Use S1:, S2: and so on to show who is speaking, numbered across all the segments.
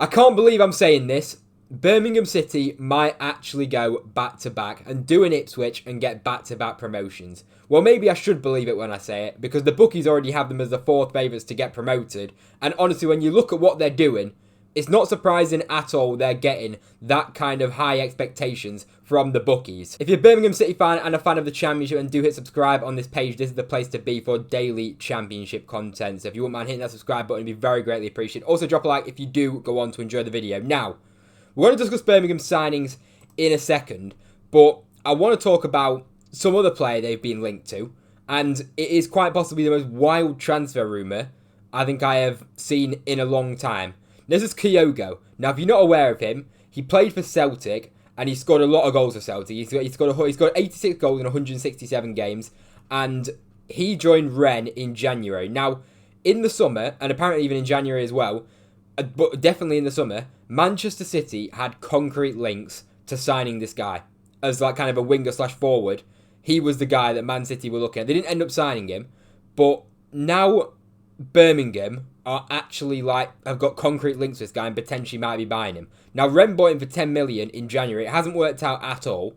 S1: I can't believe I'm saying this. Birmingham City might actually go back-to-back and do an Ipswich and get back-to-back promotions. Well, maybe I should believe it when I say it, because the bookies already have them as the fourth favourites to get promoted. And honestly, when you look at what they're doing, it's not surprising at all they're getting that kind of high expectations from the bookies. If you're a Birmingham City fan and a fan of the Championship, and do hit subscribe on this page, this is the place to be for daily Championship content. So if you wouldn't mind hitting that subscribe button, it'd be very greatly appreciated. Also drop a like if you do go on to enjoy the video. Now, we're going to discuss Birmingham signings in a second, but I want to talk about some other player they've been linked to, and it is quite possibly the most wild transfer rumour I think I have seen in a long time. This is Kyogo. Now, if you're not aware of him, he played for Celtic, and he scored a lot of goals for Celtic. He's got 86 goals in 167 games, and he joined Rennes in January. Now, in the summer, and apparently even in January as well, but definitely in the summer, Manchester City had concrete links to signing this guy as like kind of a winger slash forward. He was the guy that Man City were looking at. They didn't end up signing him, but now Birmingham are actually have got concrete links to this guy and potentially might be buying him. Now, Rennes bought him for 10 million in January. It hasn't worked out at all.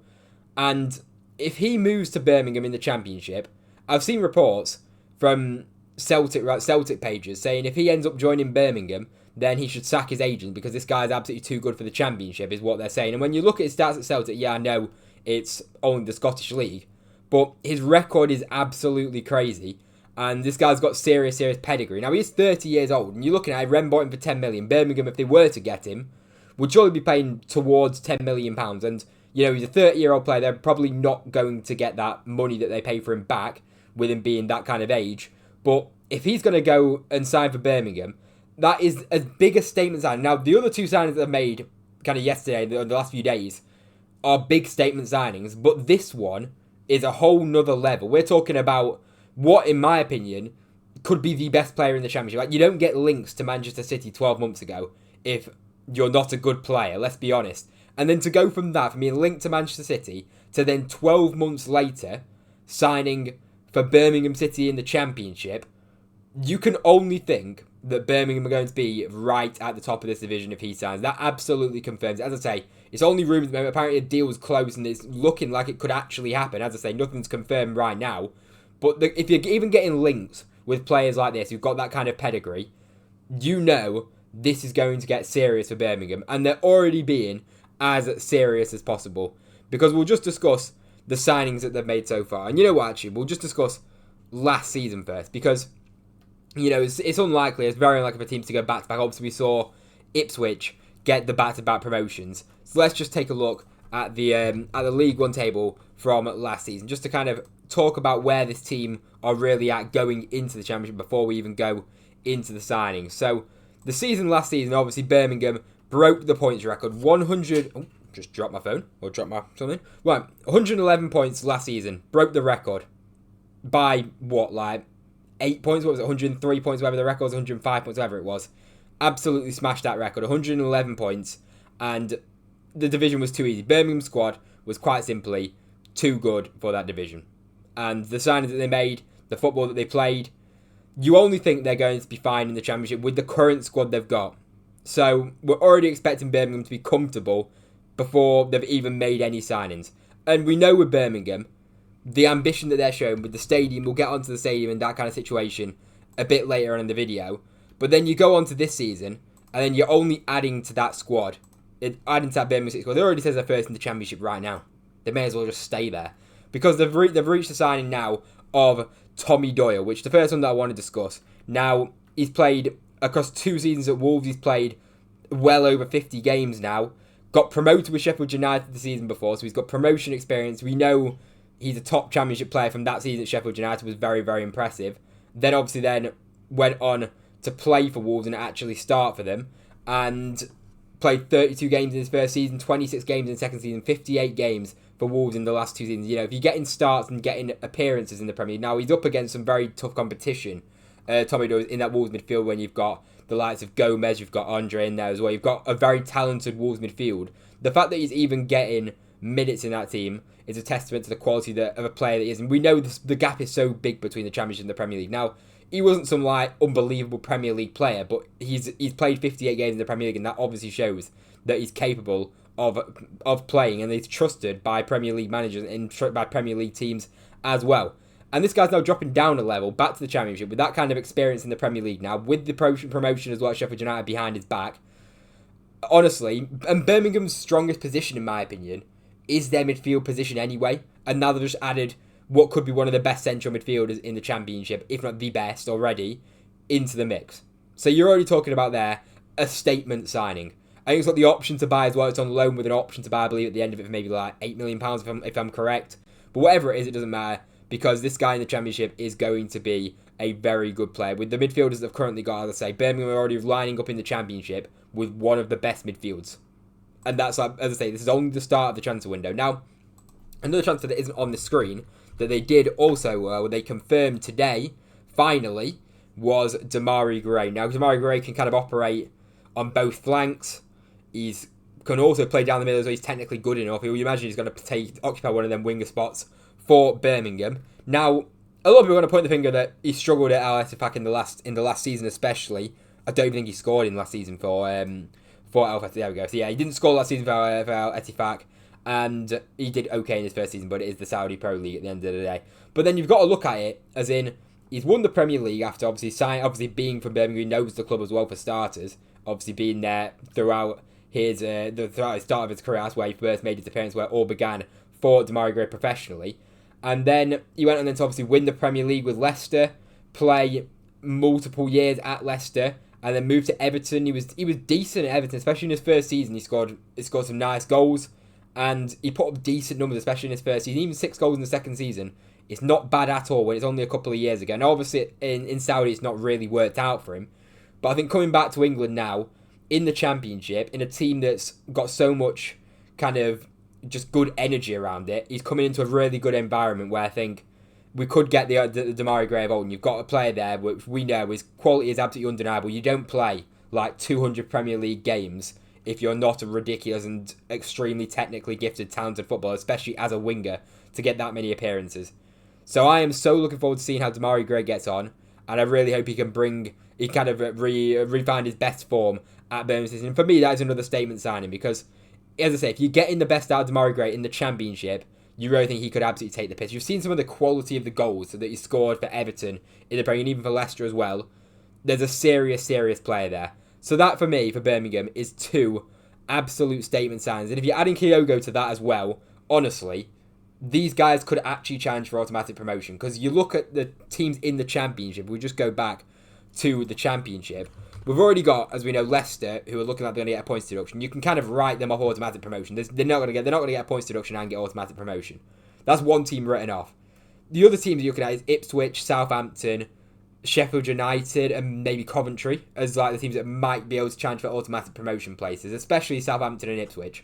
S1: And if he moves to Birmingham in the Championship, I've seen reports from Celtic pages saying if he ends up joining Birmingham, then he should sack his agent because this guy is absolutely too good for the Championship, is what they're saying. And when you look at his stats at Celtic, yeah, I know it's only the Scottish League, but his record is absolutely crazy. And this guy's got serious pedigree. Now, he's 30 years old, and you're looking at it, Rennes bought him for 10 million. Birmingham, if they were to get him, would surely be paying towards £10 million. And, you know, he's a 30-year-old player. They're probably not going to get that money that they pay for him back with him being that kind of age. But if he's going to go and sign for Birmingham, that is as big a statement signing. Now, the other two signings that I've made kind of yesterday, the last few days, are big statement signings. But this one is a whole nother level. We're talking about what, in my opinion, could be the best player in the Championship. Like, you don't get links to Manchester City 12 months ago if you're not a good player, let's be honest. And then to go from that, from being linked to Manchester City, to then 12 months later signing for Birmingham City in the Championship, you can only think that Birmingham are going to be right at the top of this division if he signs. That absolutely confirms it. As I say, it's only rumours at the moment. Apparently a deal was closed and it's looking like it could actually happen. As I say, nothing's confirmed right now. But if you're even getting links with players like this who've got that kind of pedigree, you know this is going to get serious for Birmingham. And they're already being as serious as possible. Because we'll just discuss the signings that they've made so far. And you know what, actually, we'll just discuss last season first. Because, you know, it's unlikely, it's very unlikely for teams to go back-to-back. Obviously, we saw Ipswich get the back-to-back promotions. So let's just take a look at the League One table from last season, just to kind of talk about where this team are really at going into the Championship before we even go into the signings. So the season last season, obviously Birmingham broke the points record. 100. Oh, just dropped my phone or dropped my something. Right, 111 points last season, broke the record by what, like 8 points? What was it? 103 points, whatever the record was, 105 points, whatever it was. Absolutely smashed that record. 111 points, and the division was too easy. Birmingham squad was quite simply too good for that division. And the signings that they made, the football that they played, you only think they're going to be fine in the Championship with the current squad they've got. So we're already expecting Birmingham to be comfortable before they've even made any signings. And we know with Birmingham, the ambition that they're showing with the stadium, we'll get onto the stadium and that kind of situation a bit later on in the video. But then you go on to this season, and then you're only adding to that squad. Adding to that Birmingham City squad. They already says they're first in the Championship right now. They may as well just stay there. Because they've reached the signing now of Tommy Doyle, which the first one that I want to discuss. Now, he's played across 2 seasons at Wolves. He's played well over 50 games now. Got promoted with Sheffield United the season before, so he's got promotion experience. We know he's a top Championship player from that season at Sheffield United. Was very, very impressive. Then obviously went on to play for Wolves and actually start for them. And played 32 games in his first season, 26 games in the second season, 58 games for Wolves in the last 2 seasons. You know, if you're getting starts and getting appearances in the Premier League, now he's up against some very tough competition. Tommy Doyle in that Wolves midfield when you've got the likes of Gomez, you've got Andre in there as well. You've got a very talented Wolves midfield. The fact that he's even getting minutes in that team is a testament to the quality of a player that he is. And we know the gap is so big between the Championship and the Premier League. Now, he wasn't some like unbelievable Premier League player, but he's played 58 games in the Premier League, and that obviously shows that he's capable of playing, and he's trusted by Premier League managers and by Premier League teams as well. And this guy's now dropping down a level back to the Championship with that kind of experience in the Premier League now, with the promotion as well, Sheffield United behind his back. Honestly, and Birmingham's strongest position, in my opinion, is their midfield position anyway. And now they've just added what could be one of the best central midfielders in the Championship, if not the best already, into the mix. So you're already talking about there a statement signing. I think it's got the option to buy as well. It's on loan with an option to buy, I believe, at the end of it for maybe like £8 million, if I'm correct. But whatever it is, it doesn't matter, because this guy in the Championship is going to be a very good player. With the midfielders they've currently got, as I say, Birmingham are already lining up in the Championship with one of the best midfields. And that's, as I say, this is only the start of the transfer window. Now, another transfer that isn't on the screen, that they did also, they confirmed today, finally, was Demarai Gray. Now, Demarai Gray can kind of operate on both flanks. He can also play down the middle, so he's technically good enough. You imagine he's going to occupy one of them winger spots for Birmingham. Now, a lot of people are going to point the finger that he struggled at Al Ettifaq in the last season, especially. I don't even think he scored in last season for Al Ettifaq. There we go. So yeah, he didn't score last season for Al Ettifaq, and he did okay in his first season, but it is the Saudi Pro League at the end of the day. But then you've got to look at it as in he's won the Premier League after obviously being from Birmingham. He knows the club as well for starters. Obviously being there throughout his start of his career. That's where he first made his appearance, where it all began for Demarai Gray professionally. And then he went on then to obviously win the Premier League with Leicester, play multiple years at Leicester, and then move to Everton. He was decent at Everton, especially in his first season. He scored some nice goals, and he put up decent numbers, especially in his first season. Even 6 goals in the second season, it's not bad at all when it's only a couple of years ago. Now, obviously, in Saudi, it's not really worked out for him. But I think coming back to England now, in the Championship, in a team that's got so much kind of just good energy around it, he's coming into a really good environment where I think we could get the Demarai Gray of old. And you've got a player there which we know his quality is absolutely undeniable. You don't play like 200 Premier League games if you're not a ridiculous and extremely technically gifted, talented footballer, especially as a winger, to get that many appearances. So I am so looking forward to seeing how Demarai Gray gets on, and I really hope he can kind of refine his best form at Birmingham City. And for me, that is another statement signing, because, as I say, if you're getting the best out of Demarai Gray in the Championship, you really think he could absolutely take the piss. You've seen some of the quality of the goals that he scored for Everton in the Premier League, and even for Leicester as well. There's a serious player there. So that, for me, for Birmingham, is 2 absolute statement signs. And if you're adding Kyogo to that as well, honestly, these guys could actually challenge for automatic promotion. Because you look at the teams in the Championship, we just go back to the Championship. We've already got, as we know, Leicester, who are looking like they're going to get a points deduction. You can kind of write them off automatic promotion. They're not going to get a points deduction and get automatic promotion. That's one team written off. The other teams you're looking at is Ipswich, Southampton, Sheffield United, and maybe Coventry as like the teams that might be able to challenge for automatic promotion places, especially Southampton and Ipswich.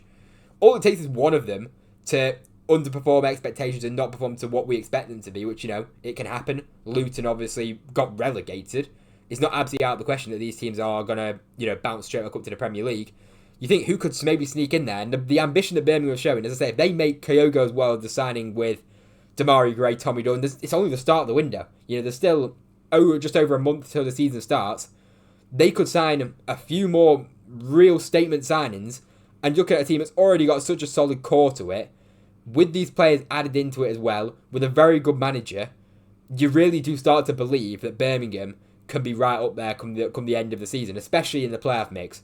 S1: All it takes is one of them to underperform expectations and not perform to what we expect them to be, which, it can happen. Luton obviously got relegated. It's not absolutely out of the question that these teams are going to, bounce straight back up to the Premier League. You think who could maybe sneak in there? And the ambition that Birmingham have shown, as I say, if they make Kyogo as well, the signing with Demarai Gray, Tommy Dunn, it's only the start of the window. There's still just over a month till the season starts. They could sign a few more real statement signings, and look at a team that's already got such a solid core to it, with these players added into it as well, with a very good manager. You really do start to believe that Birmingham can be right up there come the end of the season, especially in the playoff mix.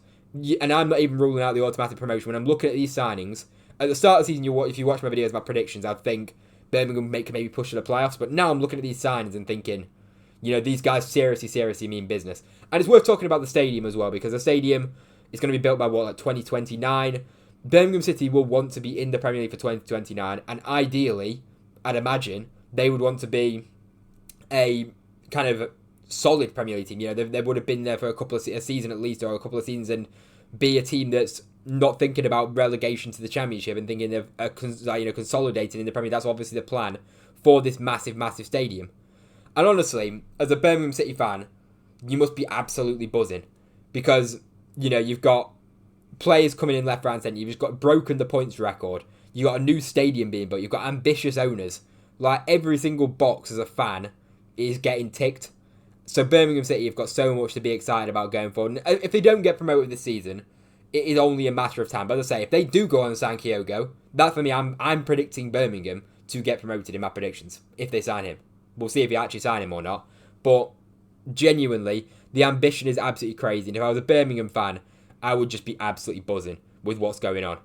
S1: And I'm not even ruling out the automatic promotion. When I'm looking at these signings, at the start of the season, if you watch my videos, my predictions, I'd think Birmingham can maybe push to the playoffs. But now I'm looking at these signings and thinking, these guys seriously mean business. And it's worth talking about the stadium as well, because the stadium is going to be built by 2029. Birmingham City will want to be in the Premier League for 2029, and ideally, I'd imagine, they would want to be a kind of solid Premier League team. They would have been there for a season at least, or a couple of seasons, and be a team that's not thinking about relegation to the Championship and thinking of consolidating in the Premier League. That's obviously the plan for this massive stadium. And honestly, as a Birmingham City fan, you must be absolutely buzzing, because you've got players coming in left, right, and centre. You've just got broken the points record. You've got a new stadium being built. You've got ambitious owners. Like, every single box as a fan is getting ticked. So Birmingham City have got so much to be excited about going forward. And if they don't get promoted this season, it is only a matter of time. But as I say, if they do go on and sign Kyogo, that for me, I'm predicting Birmingham to get promoted in my predictions if they sign him. We'll see if they actually sign him or not. But genuinely, the ambition is absolutely crazy. And if I was a Birmingham fan, I would just be absolutely buzzing with what's going on.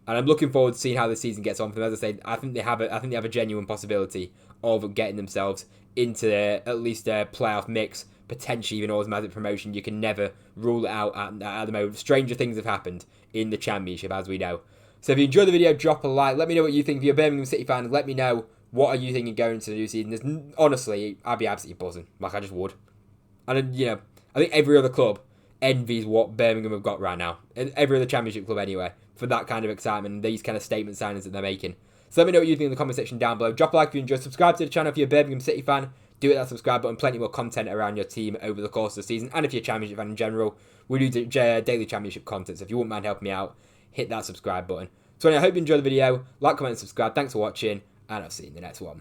S1: And I'm looking forward to seeing how the season gets on for them. As I say, I think they have a genuine possibility of getting themselves into at least a playoff mix, potentially even automatic promotion. You can never rule it out at the moment. Stranger things have happened in the Championship, as we know. So if you enjoyed the video, drop a like. Let me know what you think. If you're a Birmingham City fan, let me know what are you thinking going into the new season. Honestly, I'd be absolutely buzzing. Like I just would. And, I think every other club envies what Birmingham have got right now. Every other Championship club anyway, for that kind of excitement and these kind of statement signings that they're making. So let me know what you think in the comment section down below. Drop a like if you enjoyed. Subscribe to the channel if you're a Birmingham City fan. Do hit that subscribe button. Plenty more content around your team over the course of the season. And if you're a Championship fan in general, we do daily Championship content. So if you wouldn't mind helping me out, hit that subscribe button. So anyway, I hope you enjoyed the video. Like, comment, and subscribe. Thanks for watching. And I'll see you in the next one.